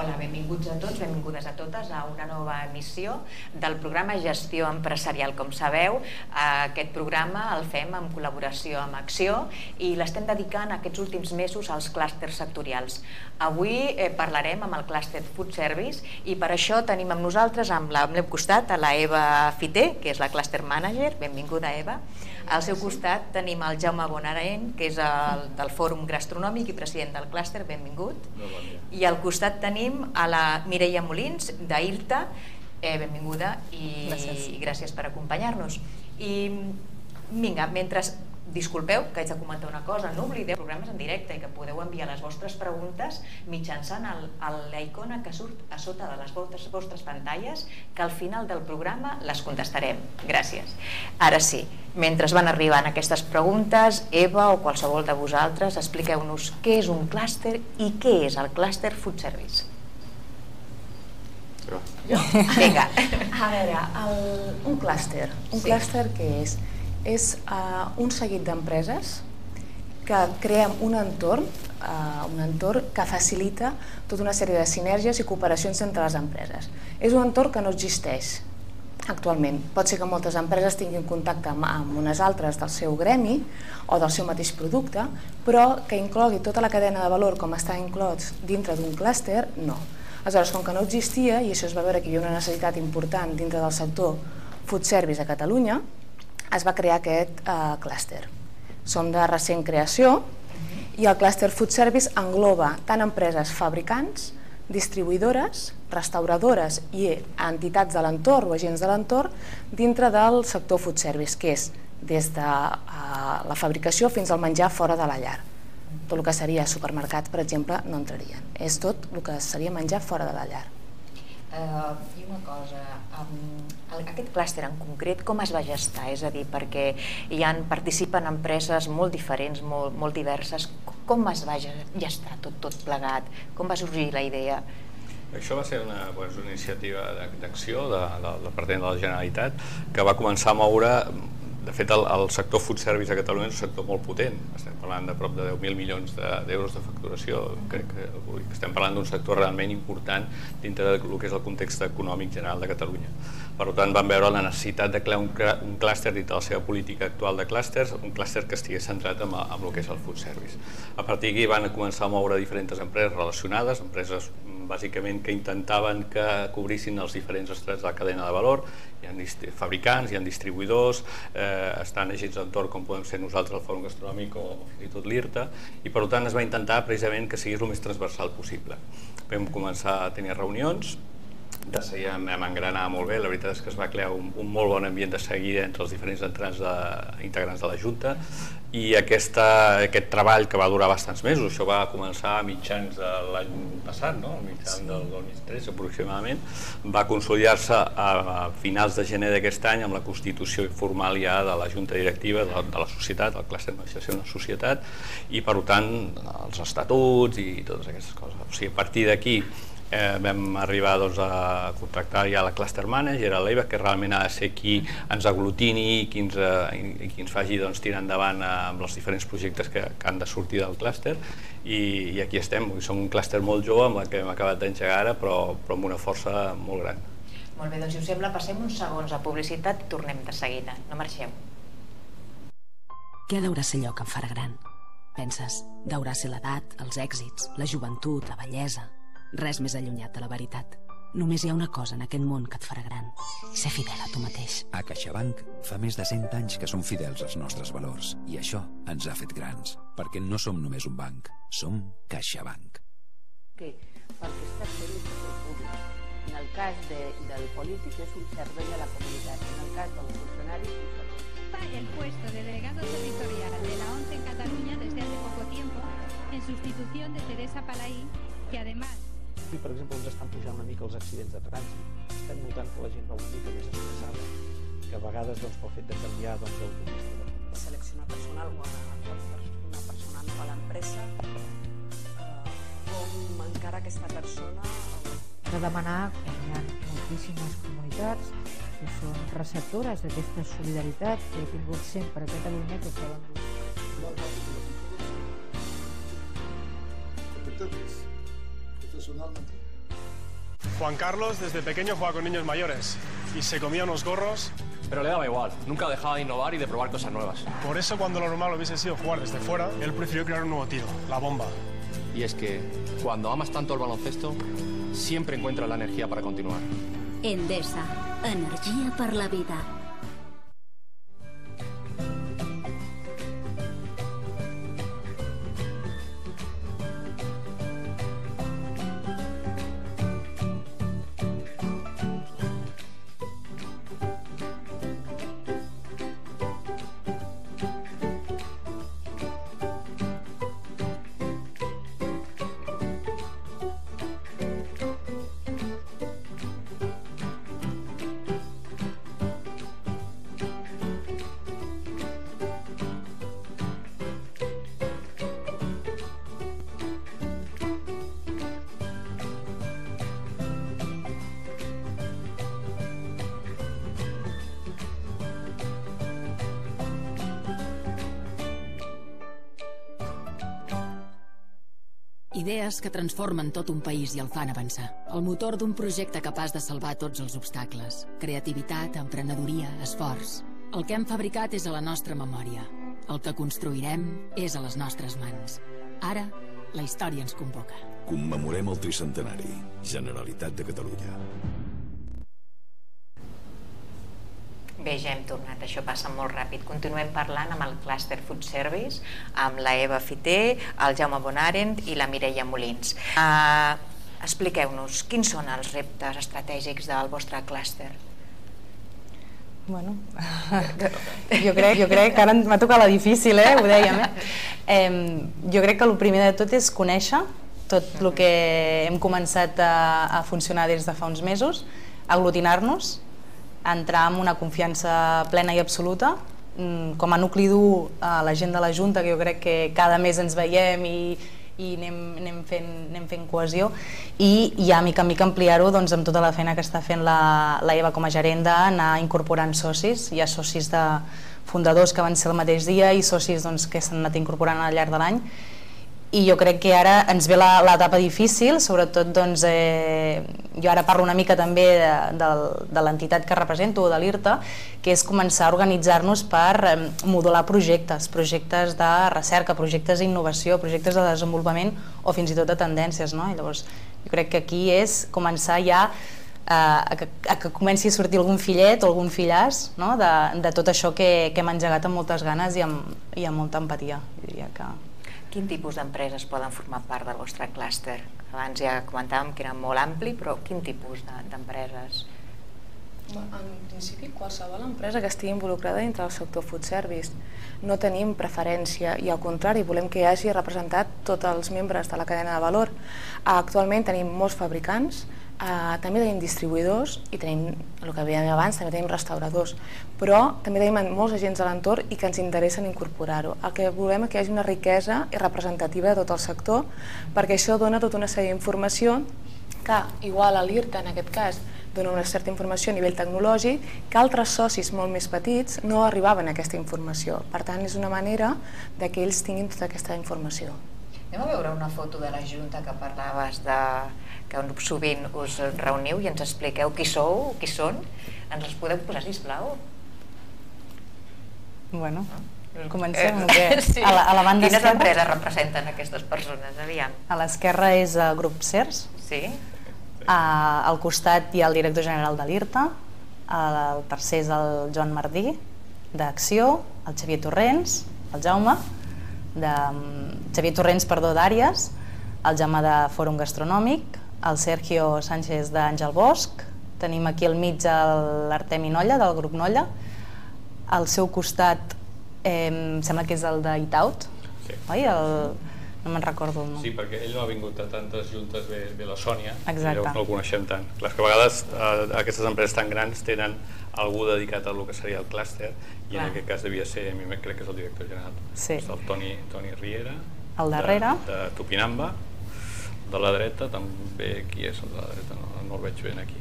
Hola, benvinguts a tots, benvingudes a totes a una nova emissió del programa Gestió Empresarial. Com sabeu, aquest programa el fem en col·laboració amb Acció i l'estem dedicant aquests últims mesos als clústers sectorials. Avui parlarem amb el clúster Food Service i per això tenim amb nosaltres, al meu costat, a la Eva Fité, que és la Cluster Manager. Benvinguda, Eva. Al seu costat tenim el Jaume Bonarain, que és del Fòrum Gastronòmic i president del clúster. Benvingut. I al costat tenim a la Mireia Molins, d'IRTA. Benvinguda i gràcies per acompanyar-nos. I vinga, mentre... Disculpeu que haig de comentar una cosa, no oblideu programes en directe i que podeu enviar les vostres preguntes mitjançant la icona que surt a sota de les vostres pantalles, que al final del programa les contestarem. Gràcies. Ara sí, mentre van arribant aquestes preguntes, Eva o qualsevol de vosaltres, expliqueu-nos què és un clúster i què és el clúster Food Service. Vinga. A veure, un clúster què és? És un seguit d'empreses que creem un entorn que facilita tota una sèrie de sinergies i cooperacions entre les empreses. És un entorn que no existeix actualment. Pot ser que moltes empreses tinguin contacte amb unes altres del seu gremi o del seu mateix producte, però que inclogui tota la cadena de valor com està inclòs dintre d'un clúster, no. Aleshores, com que no existia, i això es va veure que hi havia una necessitat important dintre del sector food service a Catalunya, es va crear aquest clúster. Som de recent creació i el clúster Food Service engloba tant empreses fabricants, distribuïdores, restauradores i entitats de l'entorn o agents de l'entorn dintre del sector food service, que és des de la fabricació fins al menjar fora de la llar. Tot el que seria supermercat, per exemple, no entrarien. És tot el que seria menjar fora de la llar. I una cosa, aquest clúster en concret com es va gestar? És a dir, perquè participen empreses molt diferents, molt diverses. Com es va gestar tot plegat? Com va sorgir la idea? Això va ser una iniciativa d'acció del Departament de la Generalitat que va començar a moure. De fet, el sector food service a Catalunya és un sector molt potent. Estem parlant de prop de 10.000 milions d'euros de facturació. Crec que estem parlant d'un sector realment important dintre del que és el context econòmic general de Catalunya. Per tant, vam veure la necessitat de crear un clúster dintre la seva política actual de clústers, un clúster que estigués centrat en el que és el food service. A partir d'aquí van començar a moure diferents empreses relacionades, empreses bàsicament que intentaven que cobrissin els diferents estrats de la cadena de valor. Hi ha fabricants, hi ha distribuïdors, estan agents d'entorn com podem ser nosaltres al Fòrum Gastronòmic o fins i tot l'IRTA, i per tant es va intentar precisament que sigués el més transversal possible. Vam començar a tenir reunions, de seguida vam engranar molt bé, la veritat és que es va crear un molt bon ambient de seguida entre els diferents integrants de la Junta, i aquest treball que va durar bastants mesos, això va començar a mitjans de l'any passat, a mitjans del 2013 aproximadament, va consolidar-se a finals de gener d'aquest any amb la constitució formal ja de la Junta Directiva de la societat, el clúster no deixa de ser una societat, i per tant els estatuts i totes aquestes coses. O sigui, a partir d'aquí vam arribar a contractar ja la Cluster Manager, a l'Eva, que realment ha de ser qui ens aglutini i qui ens faci tirar endavant amb els diferents projectes que han de sortir del clúster, i aquí estem. Som un clúster molt jove, amb el que hem acabat d'engegar ara, però amb una força molt gran. Molt bé, doncs si us sembla passem uns segons a publicitat i tornem de seguida. No marxeu. Què deurà ser allò que em farà gran? Penses, deurà ser l'edat, els èxits, la joventut, la bellesa. Res més allunyat de la veritat. Només hi ha una cosa en aquest món que et farà gran: ser fidel a tu mateix. A CaixaBank fa més de 100 anys que som fidels als nostres valors, i això ens ha fet grans, perquè no som només un banc, som CaixaBank. Perquè està fent un servei públic. En el cas del polític és un servei a la comunitat, en el cas del funcionari és un servei. El puesto de delegado territorial de la ONCE en Cataluña desde hace poco tiempo, en sustitución de Teresa Palaí, que además... I, per exemple, ens estan pujant una mica els accidents de trànsit. Estem notant que la gent va una mica més estressada, que a vegades pel fet de canviar d'automista. Seleccionar personal o una persona nova a l'empresa, com encara aquesta persona... De demanar que hi ha moltíssimes comunitats que són receptores d'aquesta solidaritat que he tingut sempre a Catalunya, que poden dur. Profesionalmente. Juan Carlos desde pequeño jugaba con niños mayores y se comía unos gorros. Pero le daba igual, nunca dejaba de innovar y de probar cosas nuevas. Por eso cuando lo normal hubiese sido jugar desde fuera, él prefirió crear un nuevo tiro, la bomba. Y es que cuando amas tanto el baloncesto, siempre encuentras la energía para continuar. Endesa, energia per la vida. Idees que transformen tot un país i el fan avançar. El motor d'un projecte capaç de salvar tots els obstacles. Creativitat, emprenedoria, esforç. El que hem fabricat és a la nostra memòria. El que construirem és a les nostres mans. Ara, la història ens convoca. Commemorem el tricentenari. Generalitat de Catalunya. Bé, ja hem tornat, això passa molt ràpid. Continuem parlant amb el Cluster Food Service, amb la Eva Fiter, el Jaume Bonarent i la Mireia Molins. Expliqueu-nos, quins són els reptes estratègics del vostre clúster? Bueno, jo crec que ara m'ha tocat la difícil, ho dèiem. Jo crec que el primer de tot és conèixer tot el que hem començat a funcionar des de fa uns mesos, aglutinar-nos, entrar en una confiança plena i absoluta, com a nucli dur a la gent de la Junta, que jo crec que cada mes ens veiem i anem fent cohesió, i ja mica en mica ampliar-ho amb tota la feina que està fent la Eva com a gerent, d'anar incorporant socis. Hi ha socis de fundadors que van ser el mateix dia i socis que s'han anat incorporant al llarg de l'any, i jo crec que ara ens ve l'etapa difícil, sobretot jo ara parlo una mica també de l'entitat que represento, de l'IRTA, que és començar a organitzar-nos per modular projectes de recerca, projectes d'innovació, projectes de desenvolupament o fins i tot de tendències. Llavors jo crec que aquí és començar ja a que comenci a sortir algun fillet o algun fillàs de tot això que hem engegat amb moltes ganes i amb molta empatia. Quin tipus d'empreses poden formar part del vostre clúster? Abans ja comentàvem que era molt ampli, però quin tipus d'empreses? En principi, qualsevol empresa que estigui involucrada dintre del sector food service. No tenim preferència i, al contrari, volem que hi hagi representat tots els membres de la cadena de valor. Actualment tenim molts fabricants, també tenim distribuïdors i tenim, el que dèiem abans, també tenim restauradors, però també tenim molts agents de l'entorn i que ens interessen incorporar-ho. El que volem és que hi hagi una riquesa representativa de tot el sector, perquè això dona tota una sèrie d'informació que, igual a l'IRTA, en aquest cas, dona una certa informació a nivell tecnològic, que altres socis molt més petits no arribaven a aquesta informació. Per tant, és una manera que ells tinguin tota aquesta informació. Anem a veure una foto de la Junta que parlaves que sovint us reuniu i ens expliqueu qui sou, qui són. Ens els podeu posar, sisplau? Bueno, comencem. A la banda esquerra... Quines empreses representen aquestes persones? Aviam. A l'esquerra és el grup CERS. Sí. Al costat hi ha el director general de l'IRTA, el tercer és el Joan Martí, d'Acció, el Xavier Torrents, el Jaume, d'Àries, el Jaume de Fòrum Gastronòmic, el Sergio Sánchez d'Àngel Bosch, tenim aquí al mig l'Artemi Nolla, del grup Nolla, al seu costat em sembla que és el d'Itaut, oi? No me'n recordo el nom. Sí, perquè ell no ha vingut a tantes juntes, ve la Sònia, i llavors no el coneixem tant. Clar, que a vegades aquestes empreses tan grans tenen algú dedicat a lo que seria el clúster, i en aquest cas devia ser, crec que és el director general, el Toni Riera, al darrere, de Tupinamba. De la dreta també, qui és el de la dreta? No el veig ben aquí,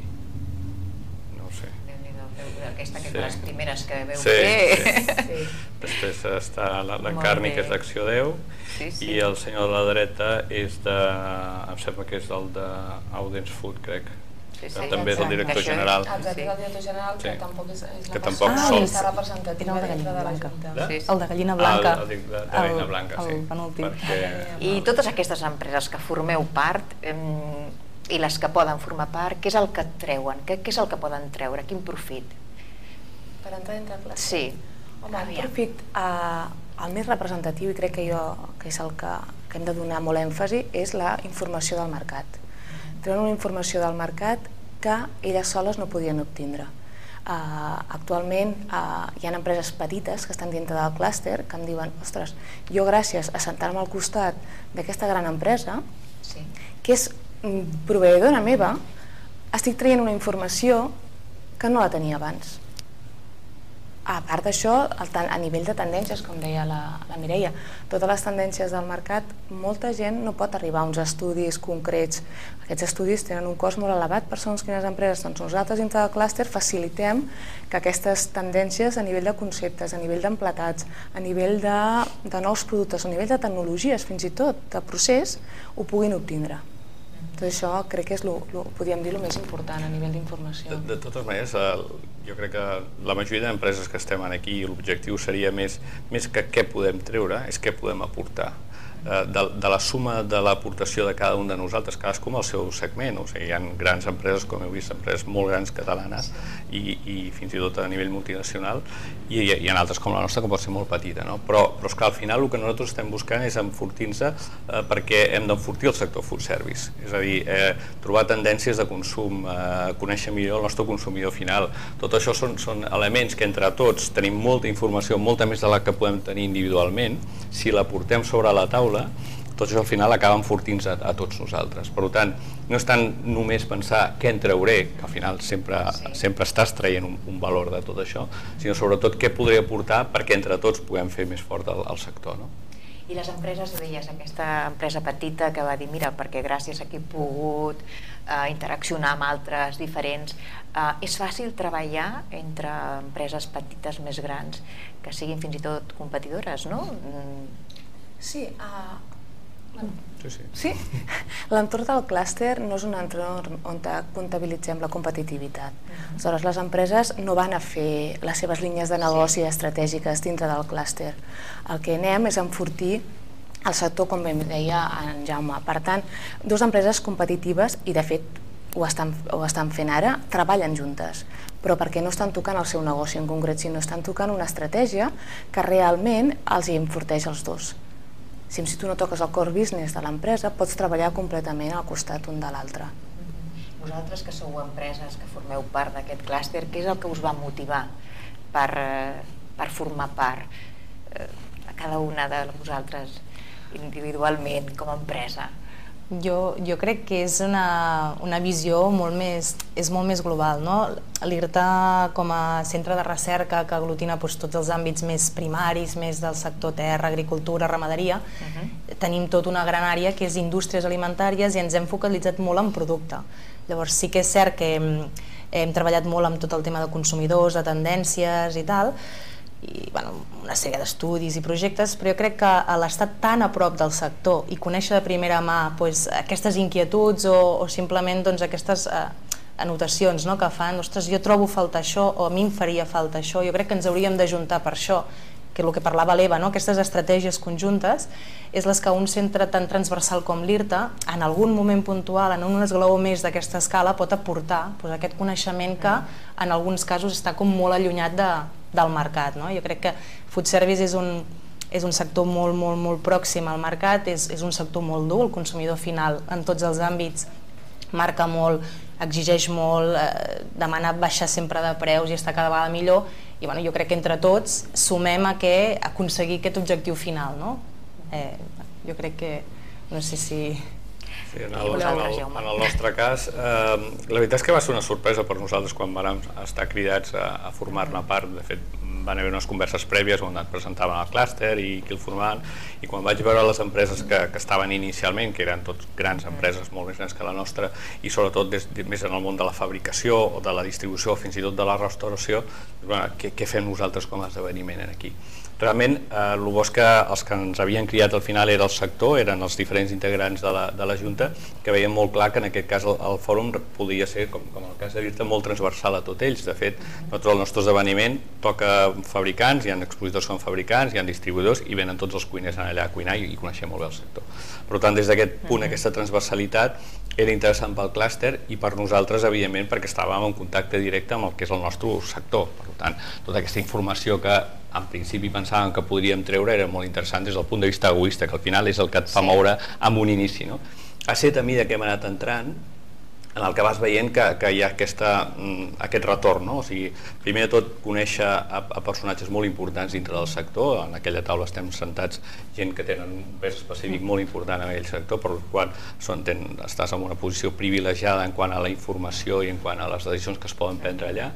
no ho sé. Aquesta que és de les primeres que veu fer. Després està la Carni, que és d'Acció 10, i el senyor de la dreta és de, em sembla que és el d'Audience Food, crec. també és el director general. Exacte, el director general, que tampoc és la persona representativa dintre de la Junta. El de Gallina Blanca. El de Gallina Blanca, sí. El penúltim. I totes aquestes empreses que formeu part i les que poden formar part, què és el que treuen? Què és el que poden treure? Quin profit? Per entrar dintre el clúster? Sí. Home, el profit, el més representatiu, i crec que és el que hem de donar molt èmfasi, és la informació del mercat. Treuen una informació del mercat que elles soles no podien obtindre. Actualment hi ha empreses petites que estan dintre del clúster que em diuen, ostres, jo gràcies a sentar-me al costat d'aquesta gran empresa, que és proveïdora meva, estic traient una informació que no la tenia abans. A part d'això, a nivell de tendències, com deia la Mireia, totes les tendències del mercat, molta gent no pot arribar a uns estudis concrets. Aquests estudis tenen un cost molt elevat per segons quines empreses. Doncs nosaltres, dintre del clúster, facilitem que aquestes tendències a nivell de conceptes, a nivell d'emplatats, a nivell de nous productes, a nivell de tecnologies, fins i tot, de procés, ho puguin obtindre. Tot això crec que és, podríem dir, el més important a nivell d'informació. De totes maneres, jo crec que la majoria d'empreses que estem aquí, l'objectiu seria més que què podem treure, és què podem aportar. De la suma de l'aportació de cada un de nosaltres, cadascú amb el seu segment. O sigui, hi ha grans empreses, com heu vist, empreses molt grans catalanes i fins i tot a nivell multinacional, i hi ha altres com la nostra que pot ser molt petita. Però és que al final el que nosaltres estem buscant és enfortir-nos perquè hem d'enfortir el sector food service. És a dir, trobar tendències de consum, conèixer millor el nostre consumidor final. Tot això són elements que entre tots tenim molta informació, molta més de la que podem tenir individualment. Si la portem sobre la taula, tot això al final acaba enfortint-nos a tots nosaltres. Per tant, no és tant només pensar què en trauré, que al final sempre estàs traient un valor de tot això, sinó sobretot què podré aportar perquè entre tots puguem fer més fort el sector. I les empreses, deies, aquesta empresa petita que va dir, mira, perquè gràcies a qui he pogut interaccionar amb altres diferents, és fàcil treballar entre empreses petites més grans que siguin fins i tot competidores, no? Sí, l'entorn del clúster no és un entorn on comptabilitzem la competitivitat. Aleshores, les empreses no van a fer les seves línies de negoci estratègiques dintre del clúster. El que anem és enfortir el sector, com bé deia en Jaume. Per tant, dues empreses competitives, i de fet ho estan fent ara, treballen juntes, però perquè no estan tocant el seu negoci en concret, sinó estan tocant una estratègia que realment els enforteix els dos. Si tu no toques el core business de l'empresa, pots treballar completament al costat un de l'altre. Vosaltres que sou empreses que formeu part d'aquest clúster, què és el que us va motivar per formar part a cada una de vosaltres individualment com a empresa? Jo crec que és una visió molt més global. L'IRTA, com a centre de recerca que aglutina tots els àmbits més primaris, més del sector terra, agricultura, ramaderia, tenim tota una gran àrea que és indústries alimentàries i ens hem focalitzat molt en producte. Llavors sí que és cert que hem treballat molt amb tot el tema de consumidors, de tendències i tal, i una sèrie d'estudis i projectes, però jo crec que l'estar tan a prop del sector i conèixer de primera mà aquestes inquietuds o simplement aquestes anotacions que fan, ostres, jo trobo falta això o a mi em faria falta això, jo crec que ens hauríem d'ajuntar per això, que el que parlava l'Eva, aquestes estratègies conjuntes, és les que un centre tan transversal com l'IRTA, en algun moment puntual, en un esglaó més d'aquesta escala, pot aportar aquest coneixement que en alguns casos està com molt allunyat del mercat. Jo crec que food service és un sector molt pròxim al mercat, és un sector molt dur, el consumidor final en tots els àmbits marca molt, exigeix molt, demana baixar sempre de preus i estar cada vegada millor, i jo crec que entre tots sumem a aconseguir aquest objectiu final. Jo crec que, no sé si... En el nostre cas, la veritat és que va ser una sorpresa per nosaltres quan vam estar cridats a formar-ne part. De fet, van haver unes converses prèvies on et presentaven el clúster i qui el formaven, i quan vaig veure les empreses que estaven inicialment, que eren tots grans empreses, molt més grans que la nostra, i sobretot més en el món de la fabricació o de la distribució o fins i tot de la restauració, què fem nosaltres com a esdeveniment aquí? realment el bo és que els que ens havien criat al final era el sector, eren els diferents integrants de la Junta, que veiem molt clar que en aquest cas el fòrum podia ser, com el cas de dir-te, molt transversal a tot ells. De fet, el nostre esdeveniment toca fabricants, hi ha expositors que són fabricants, hi ha distribuïdors i venen tots els cuiners allà a cuinar i coneixem molt bé el sector. Per tant, des d'aquest punt, aquesta transversalitat era interessant pel clúster i per nosaltres, evidentment, perquè estàvem en contacte directe amb el que és el nostre sector. Per tant, tota aquesta informació que en principi pensàvem que podríem treure era molt interessant des del punt de vista egoista, que al final és el que et fa moure amb un inici. Ha set a mesura que hem anat entrant en el que vas veient que hi ha aquest retorn. O sigui, primer de tot, conèixer a personatges molt importants dintre del sector. En aquella taula estem sentats gent que tenen un pes específic molt important en aquell sector, per el qual estàs en una posició privilegiada en quant a la informació i en quant a les decisions que es poden prendre allà.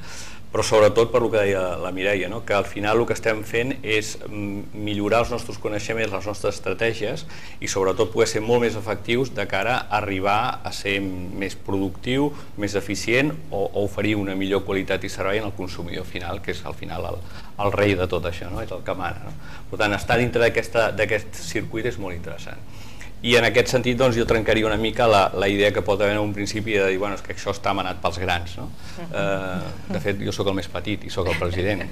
Però sobretot per el que deia la Mireia, que al final el que estem fent és millorar els nostres coneixements, les nostres estratègies i sobretot poder ser molt més efectius de cara a arribar a ser més productiu, més eficient o oferir una millor qualitat i servei en el consumidor final, que és al final el rei de tot això, és el que mana. Per tant, estar dintre d'aquest circuit és molt interessant. I en aquest sentit jo trencaria una mica la idea que pot haver en un principi de dir que això està manat pels grans. De fet, jo sóc el més petit i sóc el president.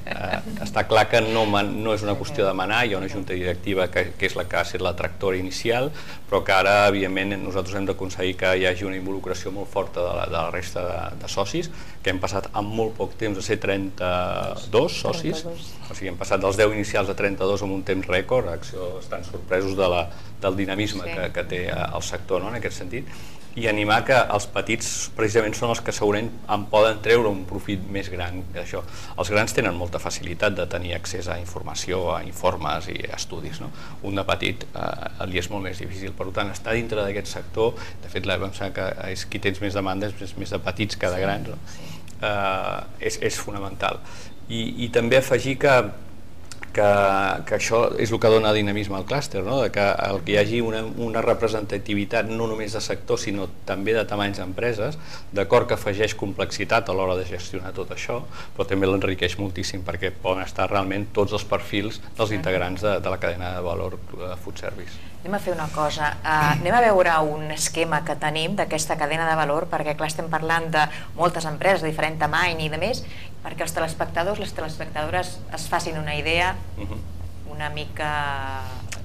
Està clar que no és una qüestió de manar, hi ha una junta directiva que és la que ha estat la tractora inicial, però que ara, evidentment, nosaltres hem d'aconseguir que hi hagi una involucració molt forta de la resta de socis, que hem passat en molt poc temps a ser 32 socis, o sigui, hem passat dels 10 inicials a 32 en un temps rècord. Acció estan sorpresos del dinamisme que té el sector en aquest sentit, i animar que els petits precisament són els que segurament en poden treure un profit més gran d'això. Els grans tenen molta facilitat de tenir accés a informació, a informes i a estudis. Un de petit li és molt més difícil. Per tant, estar dintre d'aquest sector, de fet, vam saber que és qui tens més demandes, més de petits que de grans, és fonamental. I també afegir que això és el que dona dinamisme al clúster, que hi hagi una representativitat no només de sector sinó també de tamanys d'empreses, d'acord que afegeix complexitat a l'hora de gestionar tot això, però també l'enriqueix moltíssim perquè poden estar realment tots els perfils dels integrants de la cadena de valor food service. Anem a fer una cosa, anem a veure un esquema que tenim d'aquesta cadena de valor, perquè clar, estem parlant de moltes empreses de diferent tamany i de més, perquè els telespectadors, les telespectadores es facin una idea una mica...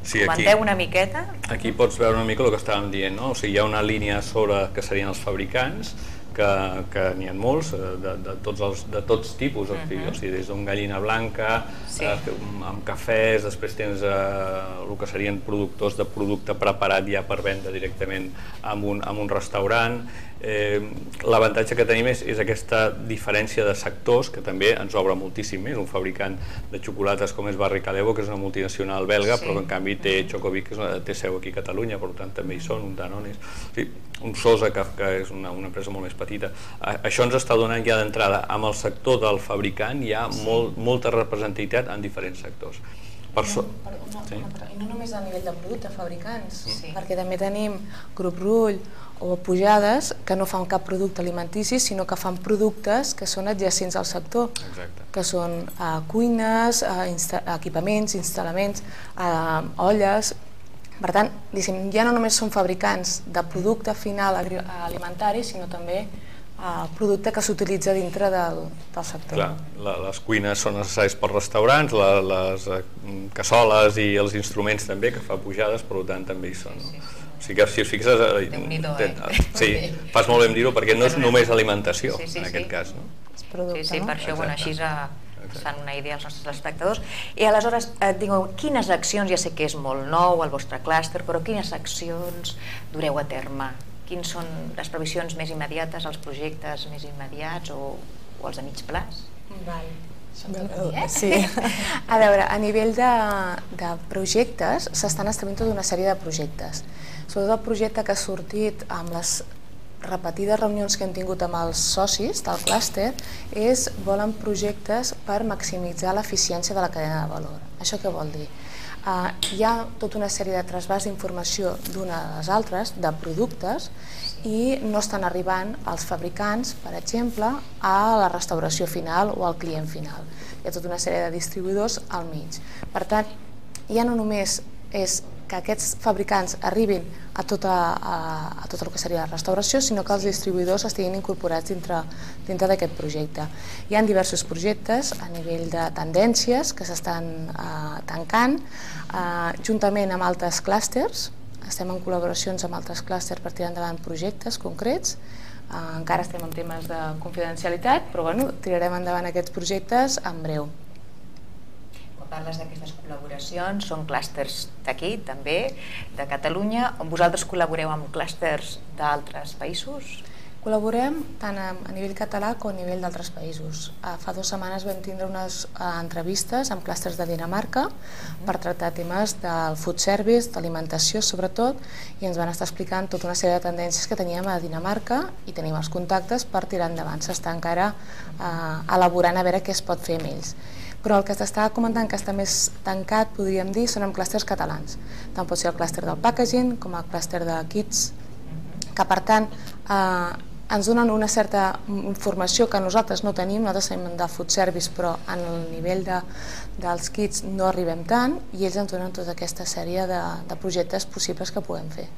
Comenteu una miqueta? Aquí pots veure una mica el que estàvem dient, o sigui, hi ha una línia sobre que serien els fabricants, que n'hi ha molts, de tots tipus, o sigui, des d'un gallina blanca, amb cafès, després tens el que serien productors de producte preparat ja per vendre directament en un restaurant. L'avantatge que tenim és aquesta diferència de sectors, que també ens obre moltíssim més. Un fabricant de xocolates com és Barry Callebaut, que és una multinacional belga, però en canvi té Chocovic, que té seu aquí a Catalunya, per tant també hi són, un Danone, un Sosa, que és una empresa molt més petita. Això ens està donant ja d'entrada, amb el sector del fabricant hi ha molta representativitat en diferents sectors. I no només a nivell de producte, fabricants, perquè també tenim Grup Rull o Pujades que no fan cap producte alimentici, sinó que fan productes que són adjacents al sector, que són cuines, equipaments, instal·laments, olles. Per tant, ja no només són fabricants de producte final alimentari, sinó també producte que s'utilitza dintre del sector. Les cuines són necessàries pels restaurants, les cassoles i els instruments també, que fa Pujades, per tant també hi són. O sigui que si us fixes, fas molt bé en dir-ho, perquè no és només alimentació en aquest cas. Sí, per això així es fan una idea als nostres espectadors. I aleshores, digueu, quines accions, ja sé que és molt nou el vostre clúster, però quines accions dureu a terme? Quines són les previsions més immediates, els projectes més immediats o els de mig plaç? Sí. A veure, a nivell de projectes, s'estan establint tota una sèrie de projectes. Sobretot el projecte que ha sortit amb les repetides reunions que hem tingut amb els socis del clúster volen projectes per maximitzar l'eficiència de la cadena de valor. Això què vol dir? hi ha tota una sèrie de trasbats d'informació d'una a les altres, de productes, i no estan arribant als fabricants, per exemple, a la restauració final o al client final. Hi ha tota una sèrie de distribuïdors al mig. Per tant, ja no només és que aquests fabricants arribin a tot el que seria la restauració, sinó que els distribuïdors estiguin incorporats dintre d'aquest projecte. Hi ha diversos projectes a nivell de tendències que s'estan tancant, juntament amb altres clústers. Estem en col·laboracions amb altres clústers per tirar endavant projectes concrets. Encara estem en temes de confidencialitat, però tirarem endavant aquests projectes en breu. Parles d'aquestes col·laboracions, són clústers d'aquí també, de Catalunya, on vosaltres col·laboreu amb clústers d'altres països? Col·laborem tant a nivell català com a nivell d'altres països. Fa 2 setmanes vam tindre unes entrevistes amb clústers de Dinamarca per tractar temes del food service, d'alimentació sobretot, i ens van estar explicant tota una sèrie de tendències que teníem a Dinamarca i tenim els contactes per tirar endavant. S'està encara elaborant a veure què es pot fer amb ells. Però el que s'està comentant que està més tancat, podríem dir, són amb clústers catalans. Tant pot ser el clúster del packaging com el clúster de kits, que per tant ens donen una certa informació que nosaltres no tenim, nosaltres tenim de food service, però en el nivell dels kits no arribem tant, i ells ens donen tota aquesta sèrie de projectes possibles que podem fer.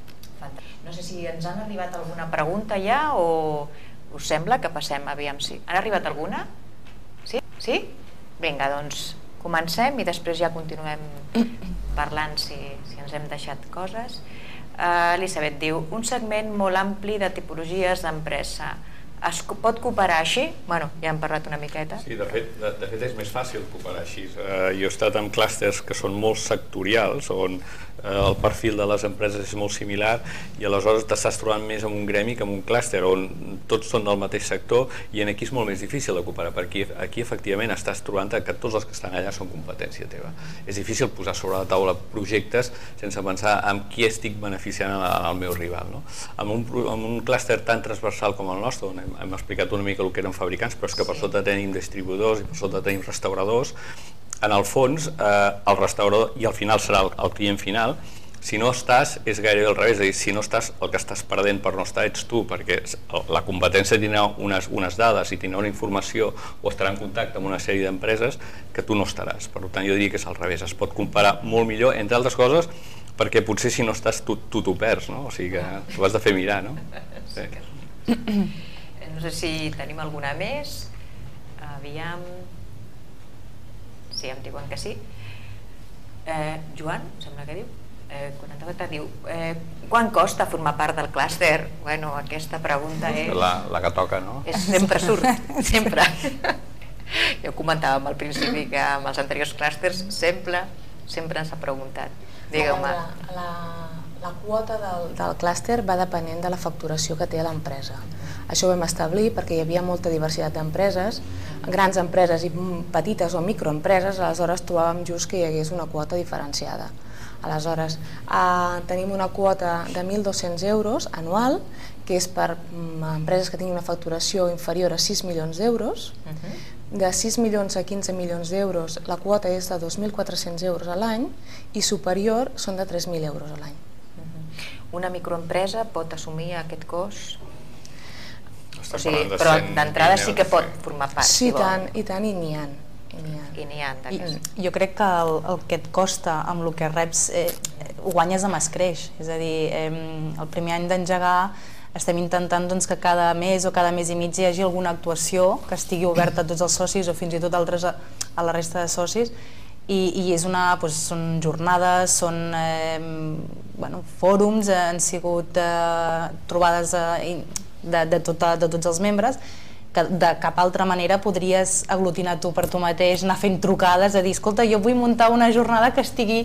No sé si ens han arribat alguna pregunta ja o us sembla que passem, aviam si... Han arribat alguna? Sí? Sí? Vinga, doncs comencem i després ja continuem parlant si ens hem deixat coses. Elisabet diu, un segment molt ampli de tipologies d'empresa. Es pot cooperar així? Bueno, ja hem parlat una miqueta. Sí, de fet és més fàcil cooperar així. Jo he estat en clústers que són molt sectorials, on el perfil de les empreses és molt similar i aleshores t'estàs trobant més en un gremi que en un clúster on tots són del mateix sector i aquí és molt més difícil de cooperar perquè aquí efectivament estàs trobant que tots els que estan allà són competència teva. És difícil posar sobre la taula projectes sense pensar en qui estic beneficiant al meu rival. En un clúster tan transversal com el nostre, on hem explicat una mica el que eren fabricants, però és que per sota tenim distribuïdors i per sota tenim restauradors. En el fons, el restaurador, i al final serà el client final, si no estàs, és gairebé al revés, és a dir, si no estàs, el que estàs perdent per no estar ets tu, perquè la competència tindrà unes dades i tindrà una informació o estarà en contacte amb una sèrie d'empreses que tu no estaràs. Per tant, jo diria que és al revés, es pot comparar molt millor, entre altres coses, perquè potser si no estàs tu t'ho perds, no? O sigui que t'ho has de fer mirar, no? Sí. No sé si tenim alguna més. Aviam... Sí, em diuen que sí. Joan, sembla que diu, 44, diu, quan costa formar part del clúster? Bueno, aquesta pregunta és... La que toca, no? Sempre surt, sempre. Jo comentàvem al principi que amb els anteriors clústers sempre ens ha preguntat. Digueu-me. La quota del clúster va depenent de la facturació que té l'empresa. Això ho vam establir perquè hi havia molta diversitat d'empreses, grans empreses i petites o microempreses, aleshores trobàvem just que hi hagués una quota diferenciada. Aleshores, tenim una quota de 1.200 euros anual, que és per empreses que tinguin una facturació inferior a 6 milions d'euros. De 6 milions a 15 milions d'euros la quota és de 2.400 euros a l'any i superior són de 3.000 euros a l'any. Una microempresa pot assumir aquest cost? Però d'entrada sí que pot formar part. Sí, i tant, i n'hi ha. Jo crec que el que et costa amb el que reps ho guanyes amb escreix. És a dir, el primer any d'engegar estem intentant que cada mes o cada mes i mig hi hagi alguna actuació que estigui oberta a tots els socis o fins i tot altres a la resta de socis i són jornades, són fòrums, han sigut trobades de tots els membres que de cap altra manera podries aglutinar tu per tu mateix, anar fent trucades, a dir, escolta, jo vull muntar una jornada que estigui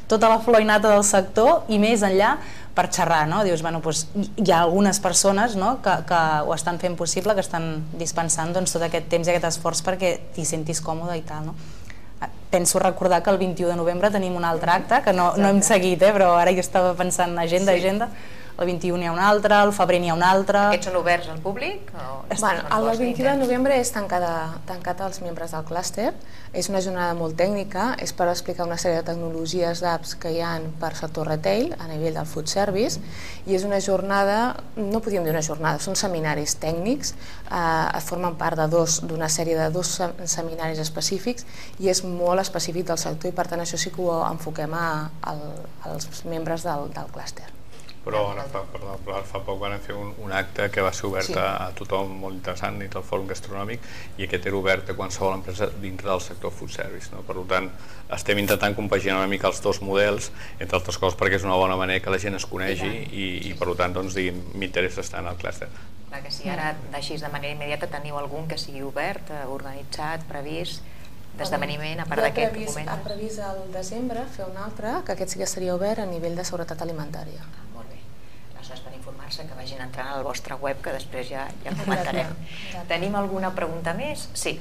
tota la flor i nata del sector i més enllà per xerrar, no? Dius, bueno, doncs hi ha algunes persones que ho estan fent possible, que estan dispensant tot aquest temps i aquest esforç perquè t'hi sentis còmode i tal, no? Penso recordar que el 21 de novembre tenim un altre acte, que no hem seguit, però ara jo estava pensant agenda. el 21 n'hi ha un altre, el febrer n'hi ha un altre... Aquests són oberts al públic? El 21 de novembre és tancat als membres del clúster. És una jornada molt tècnica, és per explicar una sèrie de tecnologies d'apps que hi ha per sector retail a nivell del food service, i és una jornada, no podríem dir una jornada, són seminaris tècnics, formen part d'una sèrie de dos seminaris específics i és molt específic del sector, i per tant això sí que ho enfoquem als membres del clúster. Però ara fa poc van fer un acte que va ser obert a tothom, molt interessant, dins del Fòrum Gastronòmic, i aquest era obert a qualsevol empresa dintre del sector food service. Per tant, estem intentant compaginar una mica els dos models, entre altres coses perquè és una bona manera que la gent es conegui i per tant m'interessa estar en el clúster. Clar que sí, ara així de manera immediata teniu algun que sigui obert, organitzat, previst, d'esdeveniment, a part d'aquest que comentes? Ha previst al desembre fer un altre, que aquest sí que seria obert a nivell de seguretat alimentària. Molt bé. Aleshores, per informar-se, que vagin entrant al vostre web, que després ja comentarem. Tenim alguna pregunta més? Sí.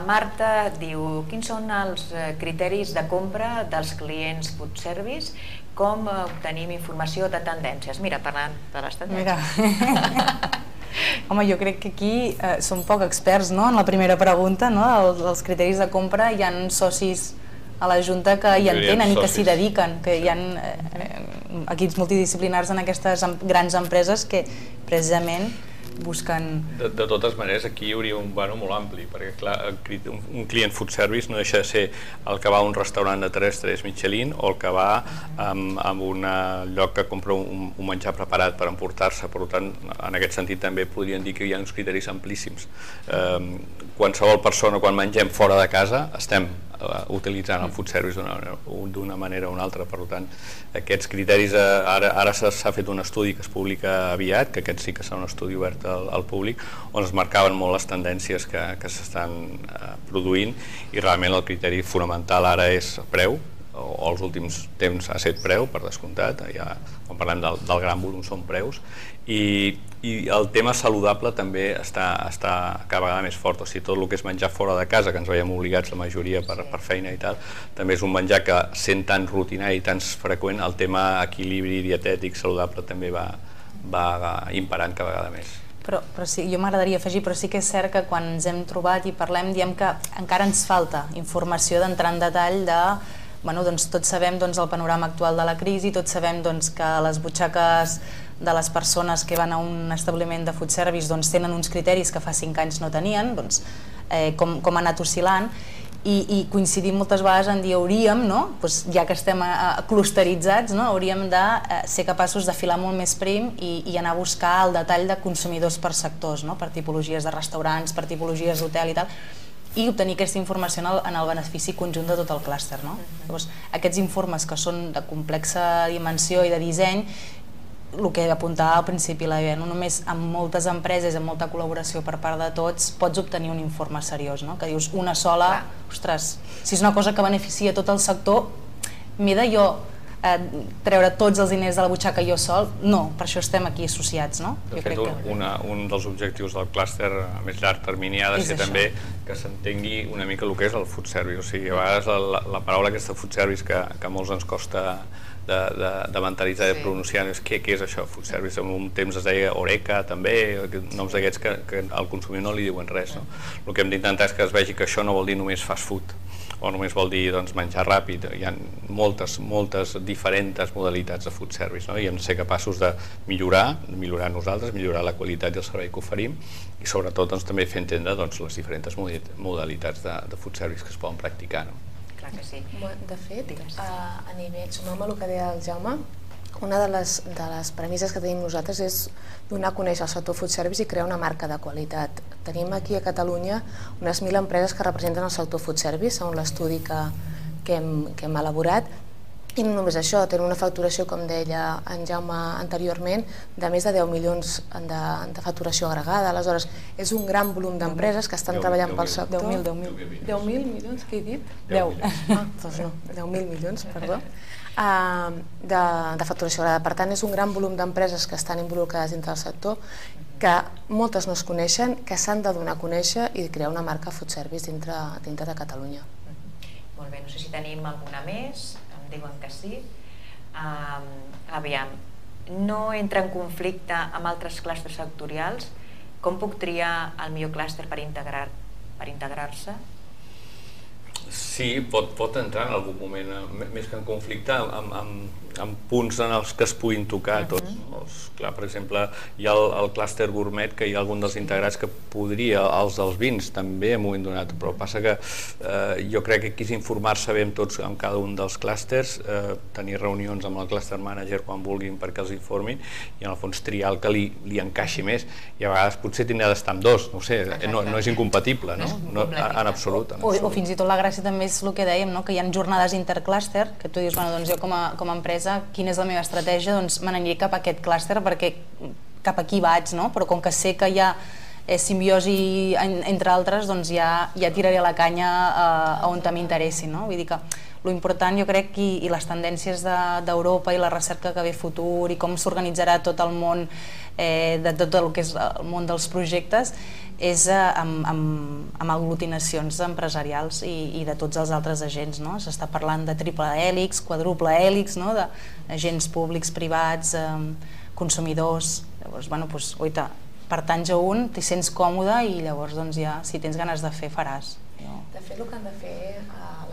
Marta diu, quins són els criteris de compra dels clients food service? Com obtenim informació de tendències? Mira, parlant de les tendències. Home, jo crec que aquí som poc experts, no?, en la primera pregunta, no?, dels criteris de compra. Hi ha socis a la Junta que hi entenen i que s'hi dediquen, que hi ha equips multidisciplinars en aquestes grans empreses que precisament busquen... De totes maneres, aquí hi hauria un vano molt ampli, perquè clar, un client food service no deixa de ser el que va a un restaurant de 3 estrelles Michelin o el que va a un lloc que compra un menjar preparat per emportar-se. Per tant, en aquest sentit també podríem dir que hi ha uns criteris amplíssims. Qualsevol persona, quan mengem fora de casa, estem utilitzant el food service d'una manera o una altra. Per tant, aquests criteris, ara s'ha fet un estudi que es publica aviat, que aquest sí que serà un estudi obert al públic, on es marcaven molt les tendències que s'estan produint, i realment el criteri fonamental ara és preu, o els últims temps ha estat preu, per descomptat, quan parlem del gran volum són preus, i el tema saludable també està cada vegada més fort. O sigui, tot el que és menjar fora de casa, que ens veiem obligats la majoria per feina i tal, també és un menjar que, sent tan rutinari i tan freqüent, el tema equilibri dietètic saludable també va imperant cada vegada més. Però sí, jo m'agradaria afegir, però sí que és cert que quan ens hem trobat i parlem, diem que encara ens falta informació d'entrar en detall de... Tots sabem el panorama actual de la crisi, tots sabem que les butxaques de les persones que van a un establiment de food service tenen uns criteris que fa 5 anys no tenien, com ha anat oscil·lant, i coincidim moltes vegades en dir hauríem, ja que estem clusteritzats, hauríem de ser capaços de filar molt més prim i anar a buscar el detall de consumidors per sectors, per tipologies de restaurants, per tipologies d'hotel i tal, i obtenir aquesta informació en el benefici conjunt de tot el clúster. Llavors, aquests informes que són de complexa dimensió i de disseny, el que apuntava al principi la Bea, no només amb moltes empreses, amb molta col·laboració per part de tots, pots obtenir un informe seriós, que dius una sola, ostres, si és una cosa que beneficia tot el sector, m'he de jo treure tots els diners de la butxaca jo sol? No, per això estem aquí associats. De fet, un dels objectius del clúster a més llarg termini ha de ser també que s'entengui una mica el que és el food service. O sigui, a vegades la paraula aquesta food service que a molts ens costa de mentalitzar i de pronunciar, què és això, food service? En un temps es deia Oreca també, noms d'aquests que al consumidor no li diuen res. El que hem d'intentar és que es vegi que això no vol dir només fast food, o només vol dir menjar ràpid. Hi ha moltes diferents modalitats de food service, i hem de ser capaços de millorar nosaltres, millorar la qualitat i el servei que oferim, i sobretot també fer entendre les diferents modalitats de food service que es poden practicar. Clar que sí. De fet, a nivell, sumant amb el que deia el Jaume, una de les premisses que tenim nosaltres és donar a conèixer el sector food service i crear una marca de qualitat. Tenim aquí a Catalunya unes 1.000 empreses que representen el sector food service, segons l'estudi que hem elaborat, i no només això, tenen una facturació, com deia en Jaume anteriorment, de més de 10 milions de facturació agregada. Aleshores, és un gran volum d'empreses que estan treballant pel sector. 10.000 milions, què he dit? 10. Doncs no, 10.000 milions, perdó. De facturació agregada. Per tant, és un gran volum d'empreses que estan involucrades dintre del sector, que moltes no es coneixen, que s'han de donar a conèixer i crear una marca food service dintre de Catalunya. Molt bé, no sé si tenim alguna més, em diuen que sí. Aviam, no entra en conflicte amb altres clústers sectorials, com puc triar el millor clúster per integrar-se? Sí, pot entrar en algun moment, més que en conflicte, amb punts en els que es puguin tocar tots. Clar, per exemple, hi ha el clúster gourmet, que hi ha algun dels integrats que podria, els dels vins també en un moment donat, però passa que jo crec que aquí és informar-se bé amb tots, amb cada un dels clústers, tenir reunions amb el cluster manager quan vulguin perquè els informin i en el fons triar el que li encaixi més, i a vegades potser tindrà d'estar amb dos, no ho sé, no és incompatible, en absolut. O fins i tot la gràcia també és el que dèiem, que hi ha jornades interclúster, que tu dius, jo com a empresa, quina és la meva estratègia, doncs me n'aniré cap a aquest clúster perquè cap aquí vaig, però com que sé que hi ha simbiosi entre altres, doncs ja tiraré la canya a on m'interessi. Vull dir que l'important, jo crec, i les tendències d'Europa i la recerca que ve futur i com s'organitzarà tot el món, de tot el que és el món dels projectes, és amb aglutinacions empresarials i de tots els altres agents. S'està parlant de triple hèlix, quadruple hèlix, d'agents públics, privats, consumidors. Llavors, oita, pertanys a un, t'hi sents còmode i llavors, ja, si tens ganes de fer, faràs. De fet, el que han de fer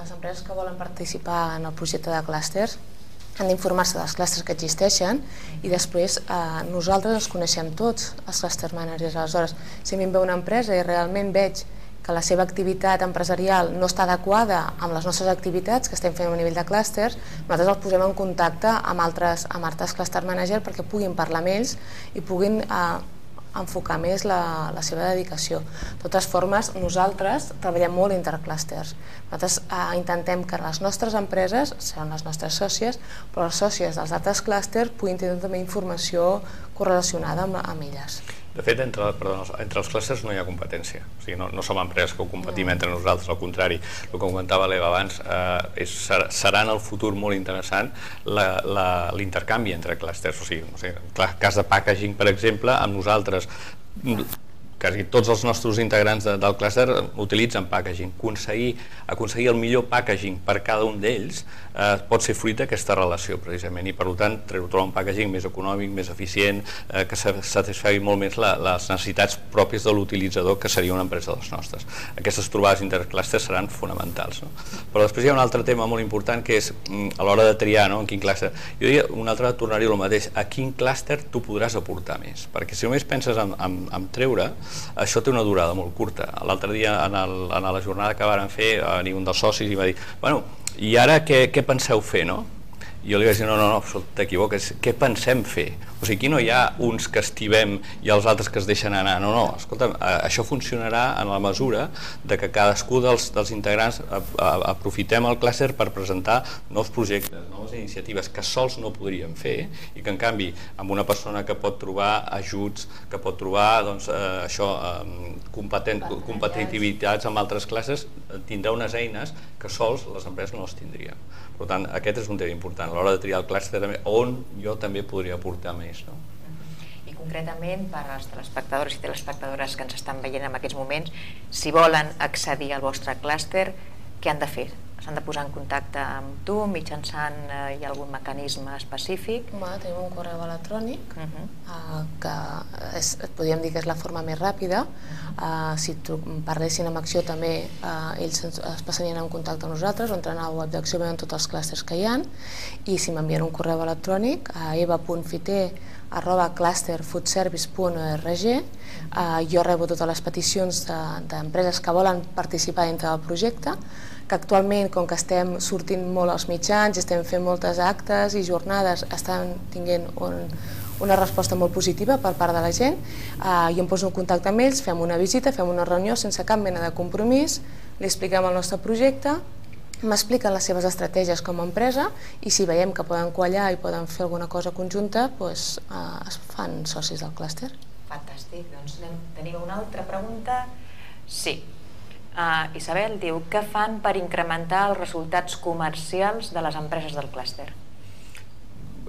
les empreses que volen participar en el projecte de clústers han d'informar-se dels clústers que existeixen i després nosaltres els coneixem tots, els cluster managers. Aleshores, si a mi em ve una empresa i realment veig que la seva activitat empresarial no està adequada amb les nostres activitats que estem fent a nivell de clústers, nosaltres els posem en contacte amb altres cluster managers perquè puguin parlar amb ells i puguin enfocar més la seva dedicació. De totes formes, nosaltres treballem molt interclústers. Nosaltres intentem que les nostres empreses, seran les nostres sòcies, però les sòcies dels altres clústers puguin tenir també informació correlacionada amb elles. De fet, entre els clústers no hi ha competència. O sigui, no som empreses que competim entre nosaltres, al contrari. El que comentava l'Eva abans, serà en el futur molt interessant l'intercanvi entre clústers. O sigui, en el cas de packaging, per exemple, amb nosaltres, quasi tots els nostres integrants del clúster utilitzen packaging. Aconseguir el millor packaging per cada un d'ells pot ser fruit d'aquesta relació, precisament, i per tant trobar un packaging més econòmic, més eficient, que satisfagui molt més les necessitats pròpies de l'utilitzador, que seria una empresa de les nostres. Aquestes trobades interclústers seran fonamentals. Però després hi ha un altre tema molt important, que és a l'hora de triar en quin clúster. Jo diria, un altre tornaria el mateix, a quin clúster tu podràs aportar més, perquè si només penses en treure, això té una durada molt curta. L'altre dia, en la jornada que vàrem fer, un dels socis i va dir, bueno, i ara què penseu fer, no? I jo li vaig dir, no, t'equivoques, què pensem fer? O sigui, aquí no hi ha uns que estimem i els altres que es deixen anar, no, escolta, això funcionarà en la mesura que cadascú dels integrants aprofitem el clúster per presentar nous projectes, noves iniciatives que sols no podríem fer i que, en canvi, amb una persona que pot trobar ajuts, que pot trobar competitivitats amb altres classes, tindrà unes eines que sols les empreses no les tindrien. Per tant, aquest és un tema important, a l'hora de triar el clúster on jo també podria aportar més. I concretament, per als telespectadors i telespectadores que ens estan veient en aquests moments, si volen accedir al vostre clúster, què han de fer? S'han de posar en contacte amb tu mitjançant algun mecanisme específic? Tenim un correu electrònic que podríem dir que és la forma més ràpida. Si parlessin amb Acció també, ells es passarien en contacte amb nosaltres, o entren a la web d'Acció, veuen tots els clústers que hi ha, i si m'envien un correu electrònic a eva.fiter@clusterfoodservice.org, jo rebo totes les peticions d'empreses que volen participar dintre del projecte, que actualment, com que estem sortint molt als mitjans, estem fent moltes actes i jornades, estan tinguent una resposta molt positiva per part de la gent. Jo em poso en contacte amb ells, fem una visita, fem una reunió sense cap mena de compromís, li expliquem el nostre projecte, m'expliquen les seves estratègies com a empresa i si veiem que poden quallar i poden fer alguna cosa conjunta, es fan socis del clúster. Fantàstic, doncs tenim una altra pregunta? Sí. Isabel diu, què fan per incrementar els resultats comercials de les empreses del clúster?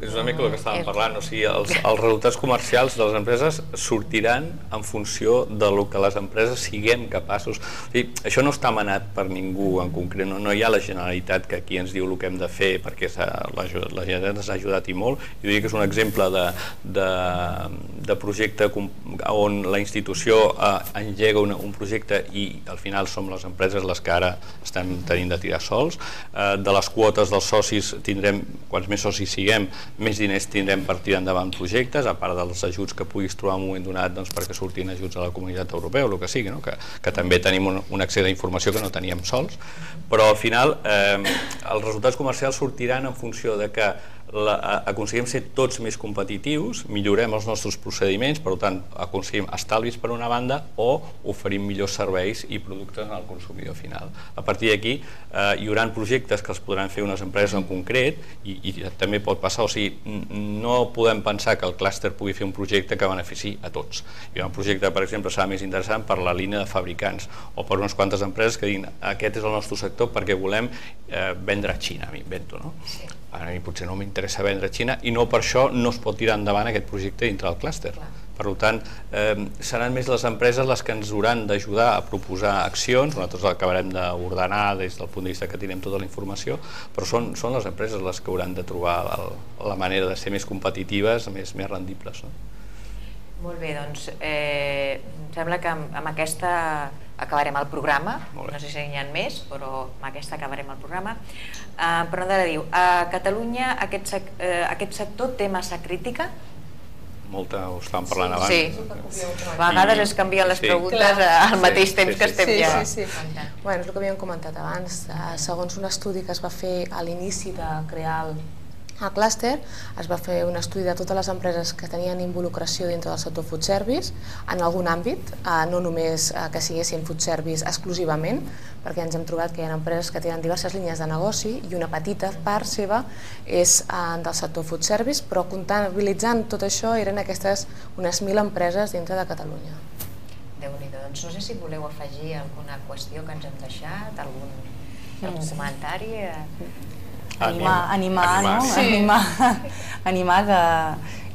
És una mica el que estàvem parlant, o sigui, els resultats comercials de les empreses sortiran en funció del que les empreses siguem capaços. O sigui, això no està manat per ningú en concret, no hi ha la Generalitat que aquí ens diu el que hem de fer, perquè la Generalitat ens ha ajudat i molt. Jo diria que és un exemple de projecte on la institució engega un projecte i al final som les empreses les que ara estan tenint de tirar sols. De les quotes dels socis tindrem, quants més socis siguem, més diners tindrem per tirar endavant projectes, a part dels ajuts que puguis trobar en un moment donat perquè surtin ajuts a la Comunitat Europea o el que sigui, que també tenim un accés a informació que no teníem sols, però al final els resultats comercials sortiran en funció de que aconseguim ser tots més competitius, millorem els nostres procediments, per tant aconseguim estalvis per una banda o oferim millors serveis i productes al consumidor final. A partir d'aquí hi haurà projectes que els podran fer unes empreses en concret i també pot passar, o sigui, no podem pensar que el clúster pugui fer un projecte que benefici a tots. Hi ha un projecte, per exemple, serà més interessant per la línia de fabricants o per unes quantes empreses que diguin aquest és el nostre sector perquè volem vendre a Xina, m'invento, no? A mi potser no m'interessa vendre a Xina i no per això no es pot tirar endavant aquest projecte dintre del clúster. Per tant, seran més les empreses les que ens hauran d'ajudar a proposar accions, nosaltres acabarem d'ordenar des del punt de vista que tenim tota la informació, però són les empreses les que hauran de trobar la manera de ser més competitives, més rendibles. Molt bé, doncs em sembla que amb aquesta acabarem el programa, no sé si n'hi ha més, però amb aquesta acabarem el programa. Però Nadala diu, a Catalunya aquest sector té massa crítica? Molta, ho estàvem parlant abans. Sí, a vegades es canvien les preguntes al mateix temps que estem ja. Sí. Bueno, és el que havíem comentat abans. Segons un estudi que es va fer a l'inici de crear el clúster, es va fer un estudi de totes les empreses que tenien involucració dintre del sector food service en algun àmbit, no només que siguessin food service exclusivament, perquè ens hem trobat que hi ha empreses que tenen diverses línies de negoci i una petita part seva és del sector food service, però comptabilitzant tot això eren aquestes unes 1.000 empreses dintre de Catalunya. Déu-n'hi-do, doncs no sé si voleu afegir alguna qüestió que ens hem deixat, algun comentari... Animar que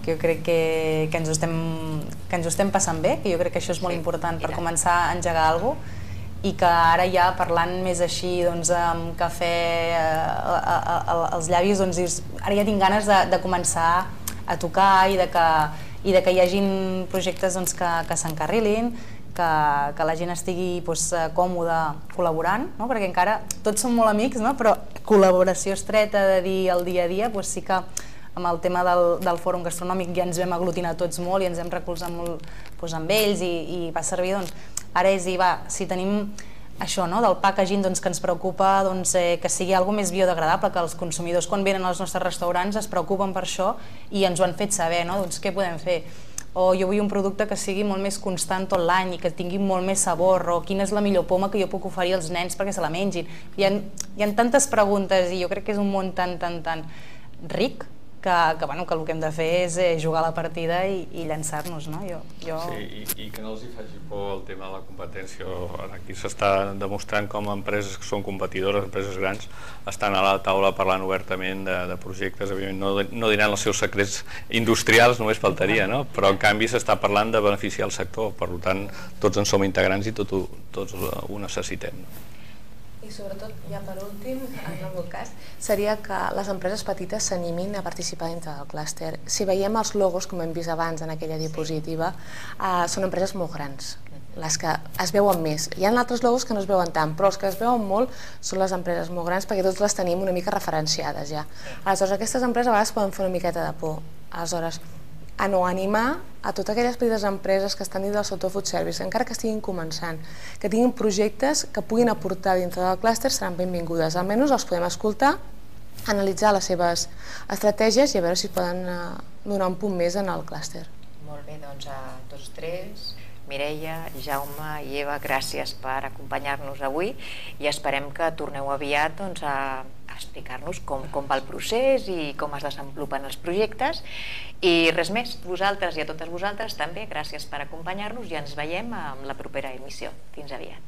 jo crec que ens ho estem passant bé, que jo crec que això és molt important per començar a engegar alguna cosa i que ara ja parlant més així amb cafè als llavis, ara ja tinc ganes de començar a tocar i de que hi hagin projectes que s'encarrilin, que la gent estigui còmoda col·laborant, perquè encara tots som molt amics, però col·laboració estreta de dir el dia a dia, sí que amb el tema del fòrum gastronòmic ja ens vam aglutinar tots molt i ens hem recolzat molt amb ells i va servir, ara és dir, si tenim això del packaging que ens preocupa que sigui alguna més biodegradable, que els consumidors quan venen als nostres restaurants es preocupen per això i ens ho han fet saber, què podem fer? O jo vull un producte que sigui molt més constant tot l'any i que tingui molt més sabor, o quina és la millor poma que jo puc oferir als nens perquè se la mengin. Hi ha tantes preguntes i jo crec que és un món tan ric que el que hem de fer és jugar a la partida i llançar-nos. Sí, i que no els hi faci por el tema de la competència. Aquí s'està demostrant com empreses que són competidores, empreses grans, estan a la taula parlant obertament de projectes. Evidentment no diran els seus secrets industrials, només faltaria, però en canvi s'està parlant de beneficiar el sector. Per tant, tots en som integrants i tots ho necessitem. I sobretot, ja per últim, en el meu cas, seria que les empreses petites s'animin a participar dintre del clúster. Si veiem els logos, com hem vist abans en aquella diapositiva, són empreses molt grans, les que es veuen més. Hi ha altres logos que no es veuen tant, però els que es veuen molt són les empreses molt grans perquè tots les tenim una mica referenciades ja. Aleshores, aquestes empreses a vegades poden fer una miqueta de por. Aleshores, animar a totes aquelles petites empreses que estan dins del sector food service, encara que estiguin començant, que tinguin projectes que puguin aportar dintre del clúster, seran benvingudes. Almenys els podem escoltar, analitzar les seves estratègies i a veure si poden donar un punt més en el clúster. Molt bé, doncs a tots tres, Mireia, Jaume i Eva, gràcies per acompanyar-nos avui i esperem que torneu aviat a explicar-nos com va el procés i com es desenvolupen els projectes. I res més, vosaltres i a totes vosaltres també, gràcies per acompanyar-nos i ens veiem en la propera emissió. Fins aviat.